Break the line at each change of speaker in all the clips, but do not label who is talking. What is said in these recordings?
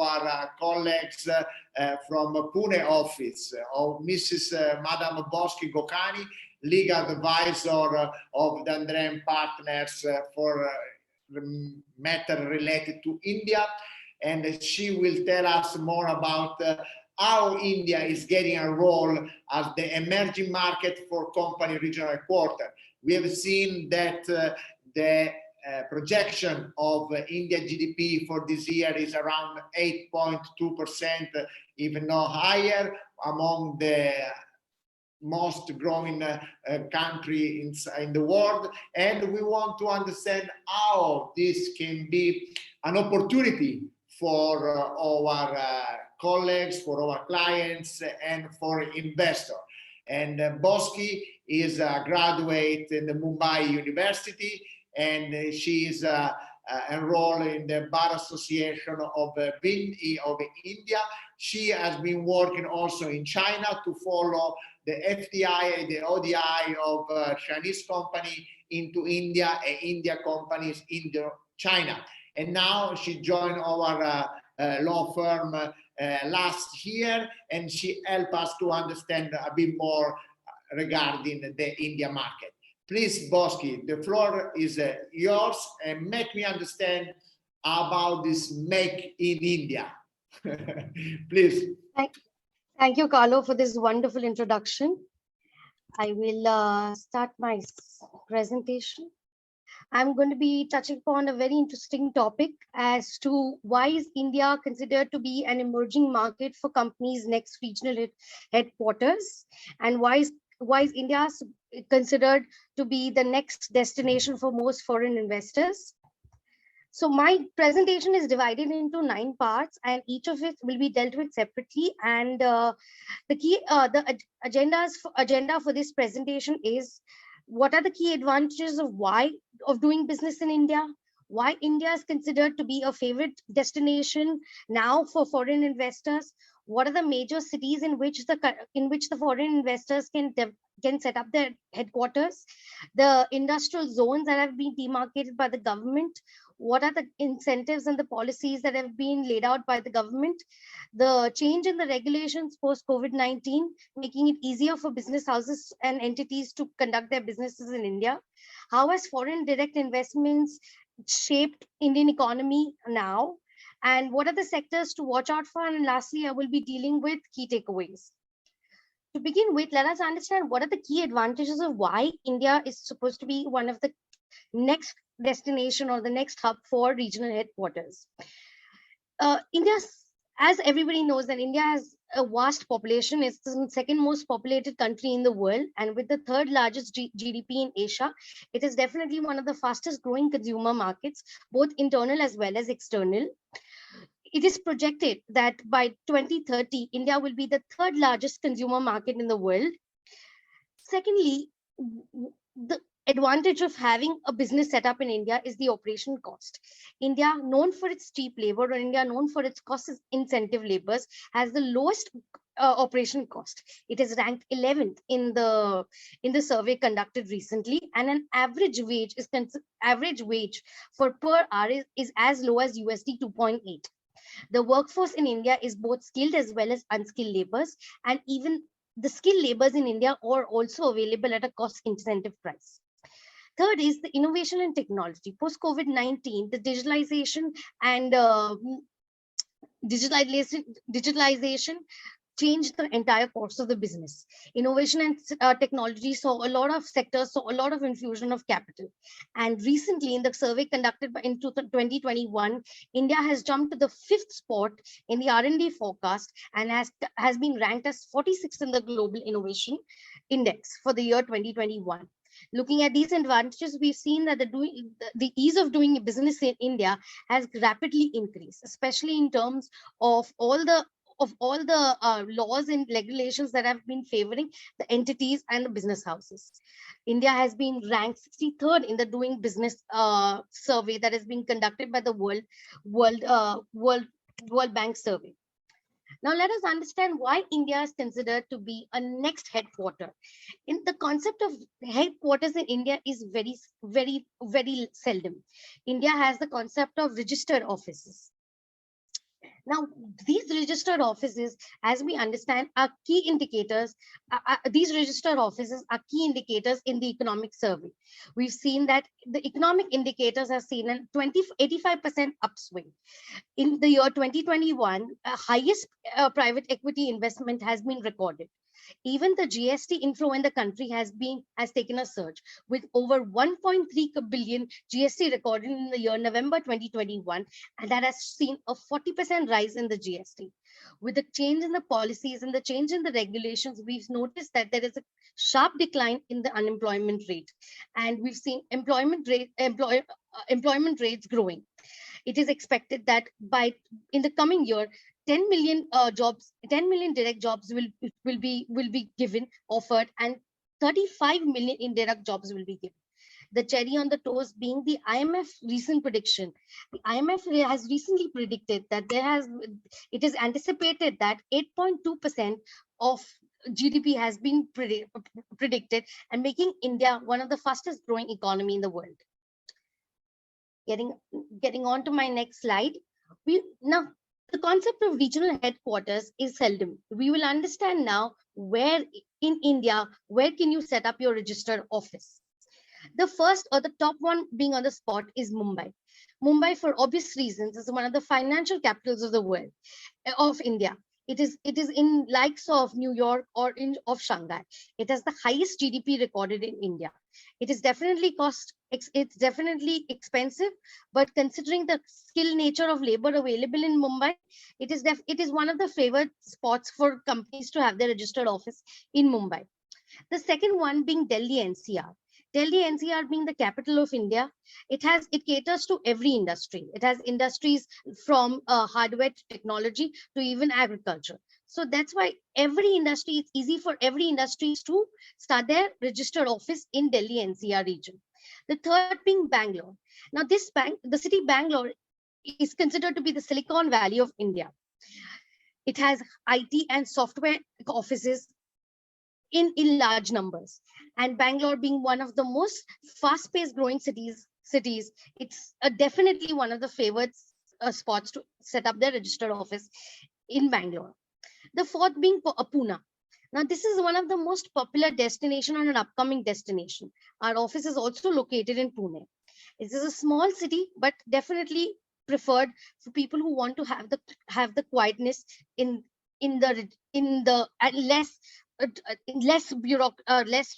our colleagues from Pune office, of Mrs. Madam Bosky Gokani, legal advisor of D'Andrea Partners for matter related to India. And she will tell us more about how India is getting a role as the emerging market for company regional headquarters. We have seen that the projection of India GDP for this year is around 8.2%, even no higher, among the most growing country in the world. And we want to understand how this can be an opportunity for our colleagues, for our clients, and for investors. And Bosky is a graduate in the Mumbai University, and she is enrolled in the Bar Association of India. She has been working also in China to follow the FDI and the ODI of Chinese company into India and India companies into China. And now she joined our law firm last year, and she helped us to understand a bit more regarding the India market. Please, Bosky, the floor is yours, and make me understand about this Make in India. Please.
Thank you, Carlo, for this wonderful introduction. I will start my presentation. I'm going to be touching upon a very interesting topic as to why is India considered to be an emerging market for companies' next regional headquarters, and why is India considered to be the next destination for most foreign investors. So my presentation is divided into 9 parts, and each of it will be dealt with separately. And the agenda for this presentation is: what are the key advantages of doing business in India? Why India is considered to be a favorite destination now for foreign investors? What are the major cities in which the foreign investors can set up their headquarters? The industrial zones that have been demarcated by the government. What are the incentives and the policies that have been laid out by the government? The change in the regulations post COVID-19, making it easier for business houses and entities to conduct their businesses in India. How has foreign direct investments shaped Indian economy now? And what are the sectors to watch out for? And lastly, I will be dealing with key takeaways. To begin with, let us understand what are the key advantages of why India is supposed to be one of the next destination or the next hub for regional headquarters. India, as everybody knows, that India has a vast population. It's the second most populated country in the world, and with the third largest GDP in Asia, it is definitely one of the fastest growing consumer markets, both internal as well as external. It is projected that by 2030, India will be the third largest consumer market in the world. Secondly, the advantage of having a business set up in India is the operation cost. India, known for its cheap labor, or India known for its cost incentive labors, has the lowest operation cost. It is ranked 11th in the survey conducted recently, and an average wage for per hour is as low as USD 2.8. The workforce in India is both skilled as well as unskilled labors, and even the skilled labors in India are also available at a cost incentive price. Third is the innovation and technology. Post COVID-19, the digitalization changed the entire course of the business. Innovation and technology saw a lot of sectors, saw a lot of infusion of capital. And recently, in the survey conducted in 2021, India has jumped to the 5th spot in the R&D forecast and has been ranked as 46th in the Global Innovation Index for the year 2021. Looking at these advantages, we've seen that the ease of doing business in India has rapidly increased, especially in terms of all the laws and regulations that have been favoring the entities and the business houses. India has been ranked 63rd in the doing business survey that has been conducted by the World Bank survey. Now let us understand why India is considered to be a next headquarter. In the concept of headquarters in India is very, very, very seldom. India has the concept of registered offices. Now, these registered offices, as we understand, are key indicators. These registered offices are key indicators in the economic survey. We've seen that the economic indicators are seen in 85% upswing. In the year 2021, highest private equity investment has been recorded. Even the GST inflow in the country has taken a surge, with over 1.3 billion GST recorded in the year November 2021, and that has seen a 40% rise in the GST. With the change in the policies and the change in the regulations, we've noticed that there is a sharp decline in the unemployment rate, and we've seen employment rates growing. It is expected that in the coming year, 10 million jobs, 10 million direct jobs will be given, offered, and 35 million indirect jobs will be given. The cherry on the toast being the IMF recent prediction. The IMF has recently predicted that it is anticipated that 8.2% of GDP has been predicted, and making India one of the fastest growing economy in the world. Getting on to my next slide. Now, the concept of regional headquarters is seldom. We will understand now where in India, where can you set up your registered office. The first, or the top one being on the spot, is Mumbai. Mumbai, for obvious reasons, is one of the financial capitals of the world, of India. It is in likes of New York or of Shanghai. It has the highest GDP recorded in India. It is definitely it's definitely expensive, but considering the skill nature of labor available in Mumbai, it is one of the favored spots for companies to have their registered office in Mumbai. The second one being Delhi NCR. Delhi NCR being the capital of India, it caters to every industry. It has industries from hardware to technology to even agriculture. So that's why it's easy for every industries to start their registered office in Delhi NCR region. The third being Bangalore. Now the city Bangalore is considered to be the Silicon Valley of India. It has IT and software offices in large numbers, and Bangalore being one of the most fast-paced growing cities, it's definitely one of the favored spots to set up their registered office in Bangalore. The fourth being Pune. Now, this is one of the most popular destination and an upcoming destination. Our office is also located in Pune. This is a small city, but definitely preferred for people who want to have the quietness in the less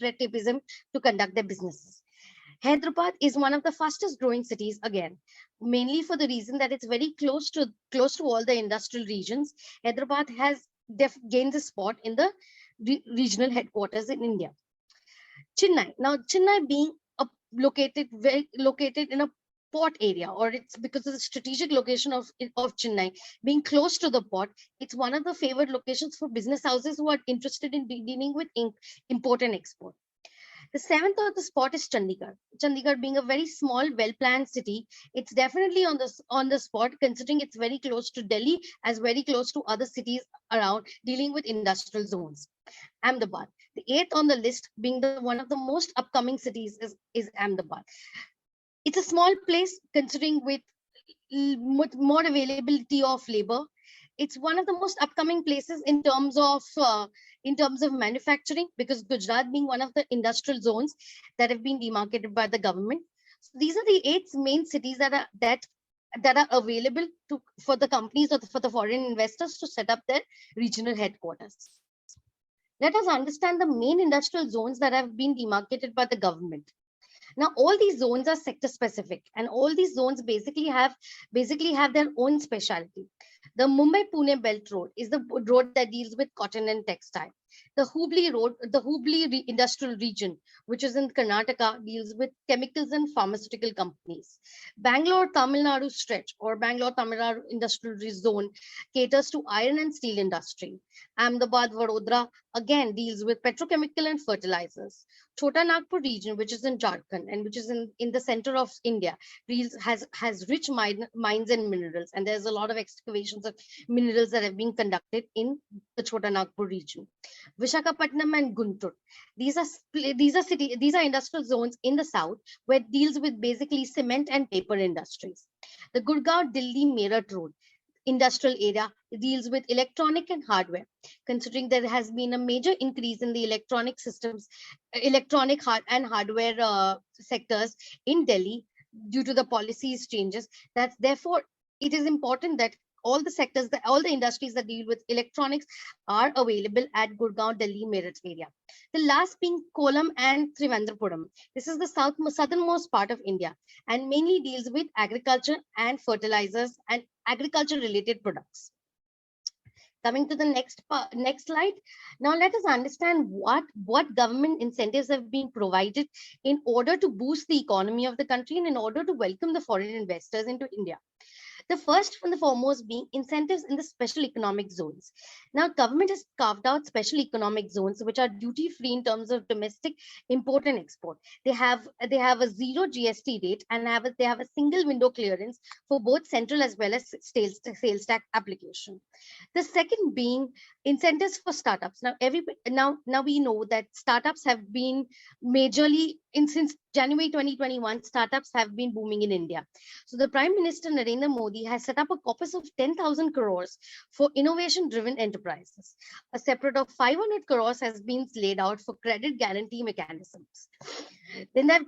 red tapeism to conduct their businesses. Hyderabad is one of the fastest growing cities, again, mainly for the reason that it's very close to all the industrial regions. Hyderabad has gained a spot in the regional headquarters in India. Chennai. Now, Chennai being located in a port area, or it's because of the strategic location of Chennai being close to the port, it's one of the favored locations for business houses who are interested in dealing with import and export. The seventh on the spot is Chandigarh. Chandigarh being a very small, well-planned city, it's definitely on the spot, considering it's very close to Delhi, as very close to other cities around dealing with industrial zones. Ahmedabad, the eighth on the list, being one of the most upcoming cities, is Ahmedabad. It's a small place, considering with more availability of labor. It's one of the most upcoming places in terms of manufacturing, because Gujarat being one of the industrial zones that have been demarcated by the government. So these are the 8 main cities that are available for the companies or for the foreign investors to set up their regional headquarters. Let us understand the main industrial zones that have been demarcated by the government. Now, all these zones are sector specific, and all these zones basically have their own specialty. The Mumbai-Pune Belt Road is the road that deals with cotton and textile. The Hubli Road, the Hubli Industrial Region, which is in Karnataka, deals with chemicals and pharmaceutical companies. Bangalore-Tamil Nadu stretch, or Bangalore-Tamil Nadu Industrial Zone, caters to iron and steel industry. Ahmedabad-Vadodara again deals with petrochemical and fertilizers. Chota Nagpur region, which is in Jharkhand and which is in the center of India, has rich mines and minerals, and there's a lot of excavations of minerals that have been conducted in the Chota Nagpur region. Visakhapatnam and Guntur, these are industrial zones in the south where it deals with basically cement and paper industries. The Gurgaon Delhi Meerut Road, industrial area deals with electronic and hardware. Considering there has been a major increase in the electronic systems, and hardware sectors in Delhi due to the policies changes, that's therefore it is important that all the sectors, all the industries that deal with electronics are available at Gurgaon, Delhi, Meerut area. The last being Kollam and Trivandrum. This is the southernmost part of India and mainly deals with agriculture and fertilizers and agriculture related products. Coming to the next slide. Now let us understand what government incentives have been provided in order to boost the economy of the country and in order to welcome the foreign investors into India. The first and the foremost being incentives in the special economic zones. Now, government has carved out special economic zones which are duty free in terms of domestic import and export. They have a zero GST rate and they have a single window clearance for both central as well as sales tax application. The second being incentives for startups. Now we know that startups have been majorly since January 2021, startups have been booming in India. So the Prime Minister Narendra Modi has set up a corpus of 10,000 crores for innovation-driven enterprises. A separate of 500 crores has been laid out for credit guarantee mechanisms. Then there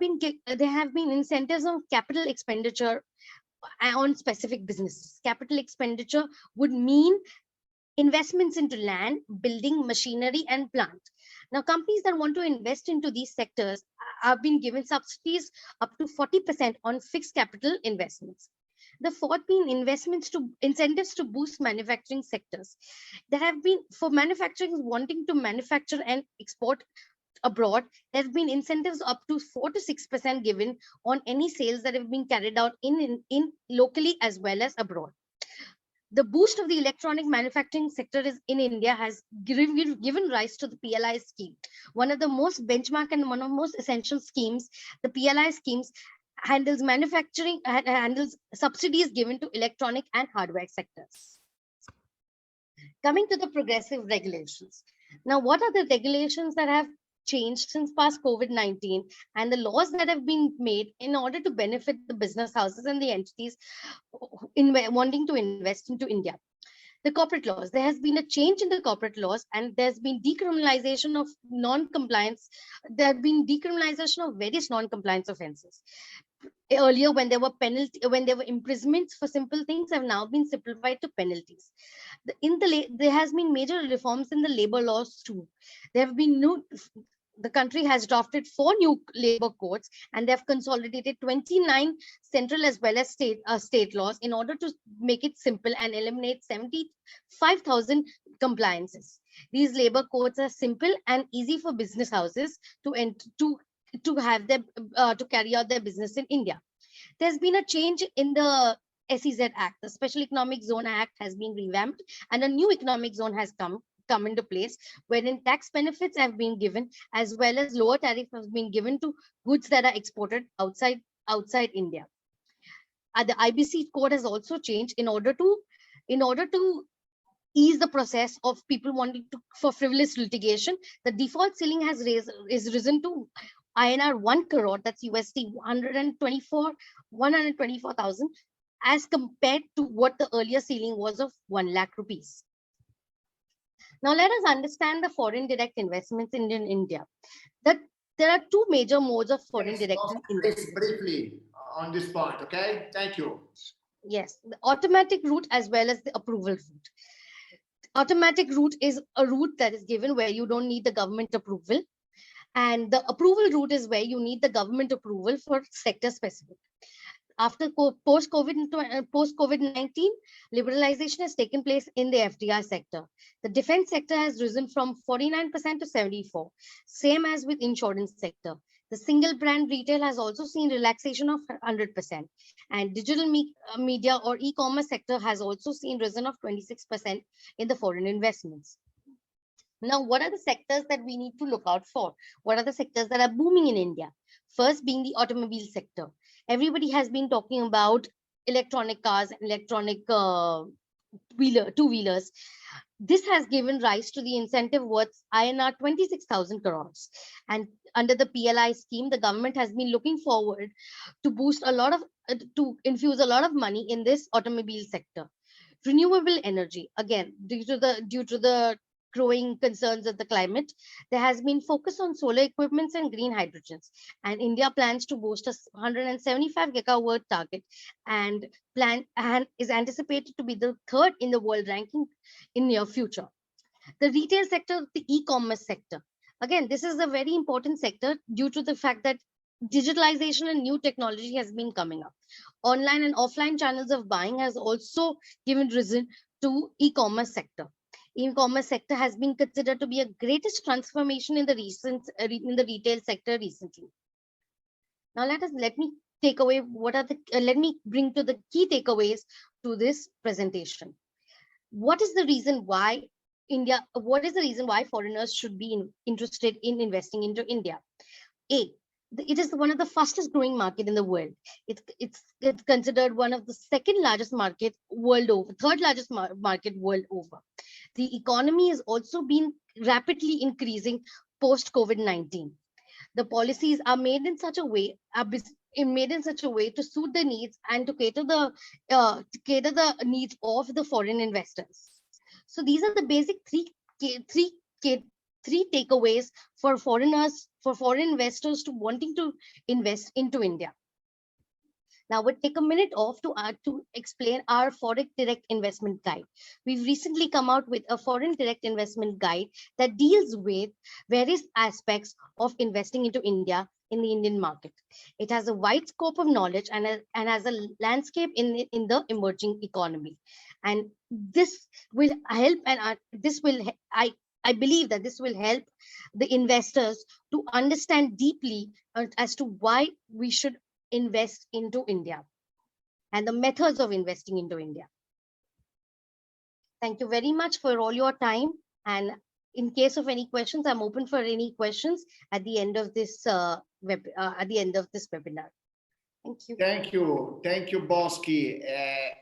have been incentives of capital expenditure on specific businesses. Capital expenditure would mean investments into land, building, machinery, and plant. Now, companies that want to invest into these sectors have been given subsidies up to 40% on fixed capital investments. The fourth being incentives to boost manufacturing sectors. There have been, for manufacturing wanting to manufacture and export abroad, there have been incentives up to 4 to 6% given on any sales that have been carried out in locally as well as abroad. The boost of the electronic manufacturing sector in India has given rise to the PLI scheme. One of the most benchmark and one of the most essential schemes, the PLI schemes handles manufacturing, handles subsidies given to electronic and hardware sectors. Coming to the progressive regulations. Now, what are the regulations that have changed since past COVID-19 and the laws that have been made in order to benefit the business houses and the entities wanting to invest into India? The corporate laws. There has been a change in the corporate laws and there's been decriminalization of non-compliance. There have been decriminalization of various non-compliance offenses. Earlier, when there were imprisonments for simple things, have now been simplified to penalties. There has been major reforms in the labor laws too. There have been the country has drafted 4 new labor codes and they have consolidated 29 central as well as state laws in order to make it simple and eliminate 75,000 compliances. These labor codes are simple and easy for business houses to carry out their business in India. There's been a change in the SEZ Act. The Special Economic Zone Act has been revamped and a new economic zone has come into place, wherein tax benefits have been given as well as lower tariff has been given to goods that are exported outside India. The IBC code has also changed in order to ease the process of people wanting for frivolous litigation. The default ceiling has risen to INR 1 crore, that's USD 124,000, as compared to what the earlier ceiling was of 1 lakh rupees. Now let us understand the foreign direct investments in India. That there are 2 major modes of foreign direct investment.
Briefly on this point, okay? Thank you.
Yes, the automatic route as well as the approval route. Automatic route is a route that is given where you don't need the government approval. And the approval route is where you need the government approval for sector specific. After post-COVID-19, liberalization has taken place in the FDI sector. The defense sector has risen from 49% to 74%, same as with insurance sector. The single brand retail has also seen relaxation of 100%. And digital media or e-commerce sector has also seen risen of 26% in the foreign investments. Now, what are the sectors that we need to look out for? What are the sectors that are booming in India? First being the automobile sector. Everybody has been talking about electronic cars, electronic two-wheelers. This has given rise to the incentive worth INR 26,000 crores. And under the PLI scheme, the government has been looking forward to boost to infuse a lot of money in this automobile sector. Renewable energy, again, due to the growing concerns of the climate, there has been focus on solar equipments and green hydrogens. And India plans to boast a 175 gigawatt target, and is anticipated to be the third in the world ranking in near future. The retail sector, the e-commerce sector. Again, this is a very important sector due to the fact that digitalization and new technology has been coming up. Online and offline channels of buying has also given reason to e-commerce sector. E-commerce sector has been considered to be a greatest transformation in the retail sector recently. Now let me take away let me bring to the key takeaways to this presentation. What is the reason why foreigners should be interested in investing into India? It is one of the fastest growing market in the world. It's considered one of the second largest market world over, third largest market world over. The economy has also been rapidly increasing post COVID-19. The policies are made in such a way to suit the needs and to cater the needs of the foreign investors. So these are the basic three takeaways for foreign investors to wanting to invest into India. Now we'll take a minute off to explain our foreign direct investment guide. We've recently come out with a foreign direct investment guide that deals with various aspects of investing into India in the Indian market. It has a wide scope of knowledge and has a landscape in the emerging economy. And this will help, I believe that this will help the investors to understand deeply as to why we should invest into India and the methods of investing into India. Thank you very much for all your time. And in case of any questions, I'm open for any questions at the end of this webinar. Thank you.
Thank you, Bosky.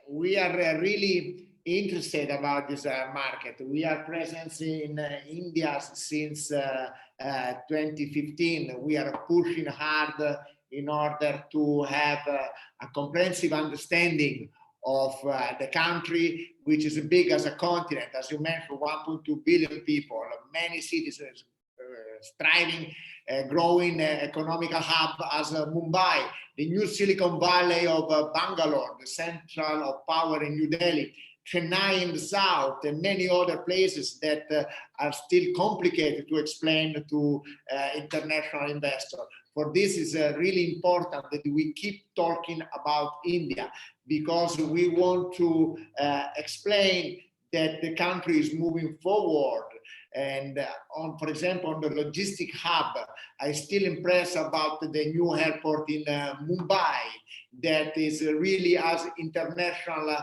We are really interested about this market. We are present in India since 2015. We are pushing hard in order to have a comprehensive understanding of the country, which is as big as a continent. As you mentioned, 1.2 billion people, many citizens, thriving, growing economical hub as Mumbai, the new Silicon Valley of Bangalore, the central of power in New Delhi, Chennai in the south, and many other places that are still complicated to explain to international investors. For this is really important that we keep talking about India, because we want to explain that the country is moving forward. And for example, on the logistic hub, I still impressed about the new airport in Mumbai, that is really as international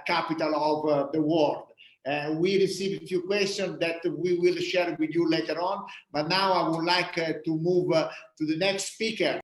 capital of the world. We received a few questions that we will share with you later on, but now I would like to move to the next speaker.